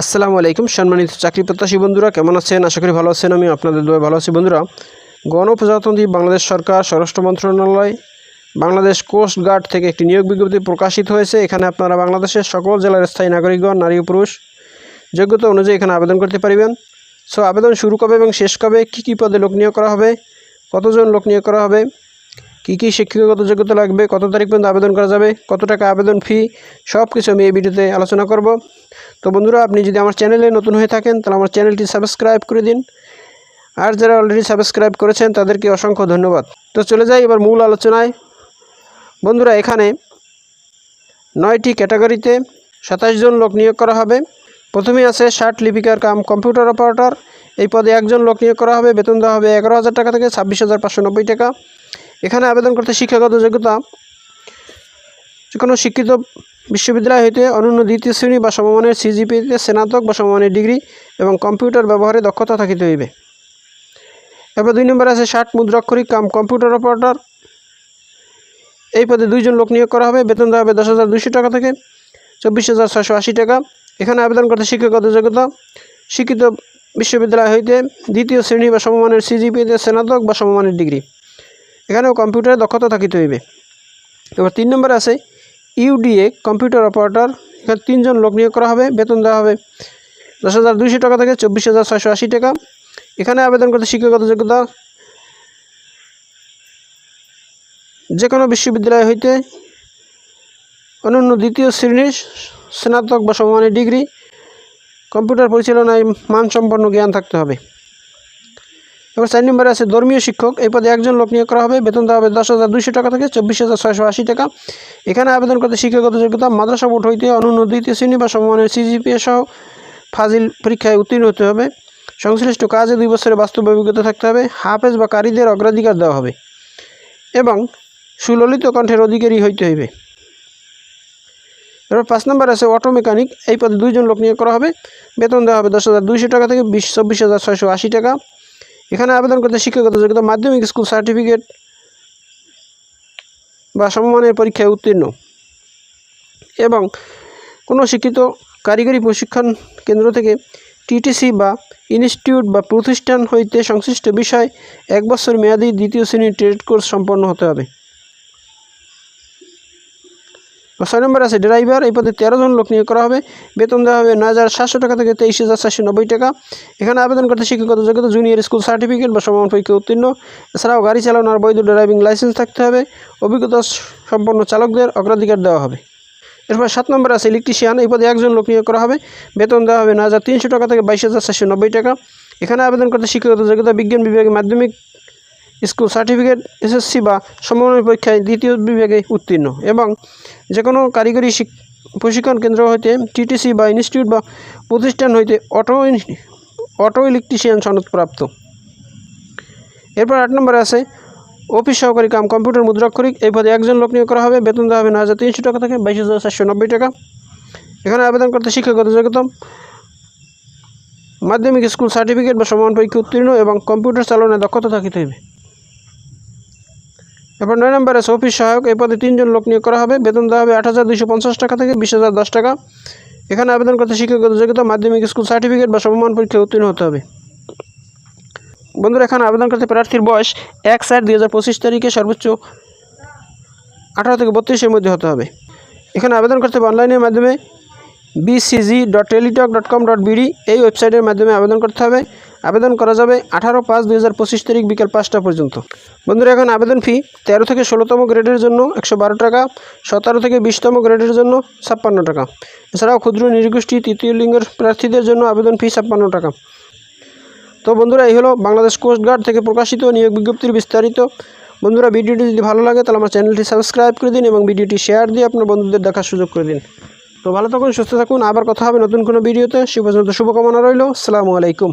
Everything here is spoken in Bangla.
আসসালামু আলাইকুম সম্মানিত চাকরি প্রত্যাশী বন্ধুরা, কেমন আছেন? আশা করি ভালো আছেন। আমি আপনাদের দোয়ায় ভালো আছি। বন্ধুরা, গণপ্রজাতন্ত্রী বাংলাদেশ সরকার স্বরাষ্ট্র মন্ত্রণালয় বাংলাদেশ কোস্ট গার্ড থেকে একটি নিয়োগ বিজ্ঞপ্তি প্রকাশিত হয়েছে। এখানে আপনারা বাংলাদেশের সকল জেলার স্থায়ী নাগরিকগণ, নারী ও পুরুষ যোগ্যতা অনুযায়ী এখানে আবেদন করতে পারবেন। সো আবেদন শুরু কবে এবং শেষ কবে, কী পদে লোক নিয়োগ করা হবে, কতজন লোক নিয়োগ করা হবে, কী শিক্ষাগত যোগ্যতা লাগবে, কত তারিখ পর্যন্ত আবেদন করা যাবে, কত টাকা আবেদন ফি, সব কিছু আমি এই ভিডিওতে আলোচনা করব। তো বন্ধুরা, আপনি যদি আমার চ্যানেলে নতুন হয়ে থাকেন তাহলে আমার চ্যানেলটি সাবস্ক্রাইব করে দিন, আর যারা অলরেডি সাবস্ক্রাইব করেছেন তাদেরকে অসংখ্য ধন্যবাদ। তো চলে যাই এবার মূল আলোচনায়। বন্ধুরা, এখানে 9টি ক্যাটাগরিতে 27 জন লোক নিয়োগ করা হবে। প্রথমেই আছে ষাট লিপিকার কাম কম্পিউটার অপারেটর। এই পদে একজন লোক নিয়োগ করা হবে। বেতন দেওয়া হবে 11,000 টাকা থেকে 26,590 টাকা। এখানে আবেদন করতে শিক্ষাগত যোগ্যতা যে কোনো শিক্ষিত বিশ্ববিদ্যালয় হইতে অনন্য দ্বিতীয় শ্রেণী বা সমমানের সিজিপিতে স্নাতক বা সমমানের ডিগ্রি এবং কম্পিউটার ব্যবহারে দক্ষতা থাকিতে হইবে। এরপর 2 নম্বরে আছে ষাট মুদ্রাক্ষরিক কাম কম্পিউটার অপারেটর। এই পদে 2 জন লোক নিয়োগ করা হবে। বেতন দেওয়া হবে 10,200 টাকা থেকে 24,680 টাকা। এখানে আবেদন করতে শিক্ষাগত যোগ্যতা শিক্ষিত বিশ্ববিদ্যালয় হইতে দ্বিতীয় শ্রেণী বা সমমানের সিজিপিতে স্নাতক বা সমমানের ডিগ্রি, এখানেও কম্পিউটারে দক্ষতা থাকিতে হইবে। এবার 3 নম্বরে আছে ইউডিএ কম্পিউটার অপারেটর। এখানে 3 জন লোক নিয়োগ করা হবে। বেতন দেওয়া হবে 10,200 টাকা থেকে 24,680 টাকা। এখানে আবেদন করতে শিক্ষাগত যোগ্যতা যে কোনো বিশ্ববিদ্যালয় হইতে অনন্য দ্বিতীয় শ্রেণীর স্নাতক বা সমমানের ডিগ্রি, কম্পিউটার পরিচালনায় মানসম্পন্ন জ্ঞান থাকতে হবে। এবার 4 নম্বরে আছে ধর্মীয় শিক্ষক। এই পদে একজন লোক নিয়োগ করা হবে। বেতন দেওয়া হবে 10,200 টাকা থেকে 24,680 টাকা। এখানে আবেদন করতে শিক্ষাগত যোগ্যতা মাদ্রাসা বোর্ড হইতে অনন্য দ্বিতীয় শ্রেণী বা সমমানের সিজিপিএ সহ ফাজিল পরীক্ষায় উত্তীর্ণ হতে হবে। সংশ্লিষ্ট কাজে 2 বছরের বাস্তব অভিজ্ঞতা থাকতে হবে। হাফেজ বা কারীদের অগ্রাধিকার দেওয়া হবে এবং সুললিত কণ্ঠের অধিকারী হইতে হইবে। এবার 5 নম্বর আছে অটো মেকানিক। এই পদে 2 জন লোক নিয়োগ করা হবে। বেতন দেওয়া হবে 10,200 টাকা থেকে 24,680 টাকা। এখানে আবেদন করতে শিক্ষাগত যোগ্যতা মাধ্যমিক স্কুল সার্টিফিকেট বা সমমানের পরীক্ষায় উত্তীর্ণ এবং কোনো শিক্ষিত কারিগরি প্রশিক্ষণ কেন্দ্র থেকে টিটিসি বা ইনস্টিটিউট বা প্রতিষ্ঠান হইতে সংশ্লিষ্ট বিষয় 1 বছর মেয়াদী দ্বিতীয় শ্রেণীর ট্রেড কোর্স সম্পন্ন হতে হবে। 6 নম্বর আছে ড্রাইভার। এই পদে 13 জন লোক নিয়োগ করা হবে। বেতন দেওয়া হবে 9,700 টাকা থেকে 23,490 টাকা। এখানে আবেদন করতে শিক্ষাগত যোগ্যতা জুনিয়র স্কুল সার্টিফিকেট বা সমমান পরীক্ষায় উত্তীর্ণ, এছাড়াও গাড়ি চালানোর বৈধ ড্রাইভিং লাইসেন্স থাকতে হবে। অভিজ্ঞতা সম্পন্ন চালকদের অগ্রাধিকার দেওয়া হবে। এরপর 7 নম্বর আছে ইলেকট্রিশিয়ান। এই পদে একজন লোক নিয়োগ করা হবে। বেতন দেওয়া হবে 9,300 টাকা থেকে 22,490 টাকা। এখানে আবেদন করতে শিক্ষাগত যোগ্যতা বিজ্ঞান বিভাগে মাধ্যমিক স্কুল সার্টিফিকেট এসএসসি বা সমমানের পরীক্ষায় দ্বিতীয় বিভাগে উত্তীর্ণ এবং যে কোনো কারিগরি প্রশিক্ষণ কেন্দ্র হইতে টিটিসি বা ইনস্টিটিউট বা প্রতিষ্ঠান হইতে অটো ইলেকট্রিশিয়ান সনদপ্রাপ্ত। এরপর 8 নম্বরে আছে অফিস সহকারী কাম কম্পিউটার মুদ্রাক্ষরিক। এই পদে একজন লোক নিয়োগ করা হবে। বেতন দেওয়া হবে 9,300 টাকা থেকে 22,490 টাকা। এখানে আবেদন করতে শিক্ষাগত যোগ্যতা মাধ্যমিক স্কুল সার্টিফিকেট বা সমান পরীক্ষা উত্তীর্ণ এবং কম্পিউটার চালনায় দক্ষতা থাকিতে হইবে। এরপর 9 নম্বরে আছে অফিস সহায়ক। এই পদে 3 জন লোক নিয়োগ করা হবে। বেতন দেওয়া হবে 8,250 টাকা থেকে 20,010 টাকা। এখানে আবেদন করতে শিক্ষাগত যোগ্যতা মাধ্যমিক স্কুল সার্টিফিকেট বা সমমান পরীক্ষায় উত্তীর্ণ হতে হবে। বন্ধুরা, এখানে আবেদন করতে প্রার্থীর বয়স 1/7/2025 তারিখে সর্বোচ্চ 18 থেকে 32-এর মধ্যে হতে হবে। এখানে আবেদন করতে হবে অনলাইনের মাধ্যমে bcg.teletalk.com.bd এই ওয়েবসাইটের মাধ্যমে আবেদন করতে হবে। আবেদন করা যাবে 18/5/2025 তারিখ বিকাল 5টা পর্যন্ত। বন্ধুরা, এখন আবেদন ফি 13 থেকে 16তম গ্রেডের জন্য 112 টাকা, 17 থেকে 20তম গ্রেডের জন্য 56 টাকা। এছাড়াও ক্ষুদ্র নৃগোষ্ঠী তৃতীয় লিঙ্গের প্রার্থীদের জন্য আবেদন ফি 56 টাকা। তো বন্ধুরা, এই হলো বাংলাদেশ কোস্ট গার্ড থেকে প্রকাশিত নিয়োগ বিজ্ঞপ্তির বিস্তারিত। বন্ধুরা, ভিডিওটি যদি ভালো লাগে তাহলে আমার চ্যানেলটি সাবস্ক্রাইব করে দিন এবং ভিডিওটি শেয়ার দিয়ে আপনার বন্ধুদের দেখার সুযোগ করে দিন। তো ভালো থাকুন, সুস্থ থাকুন। আবার কথা হবে নতুন কোনো ভিডিওতে। সে পর্যন্ত শুভকামনা রইল। আসসালামু আলাইকুম।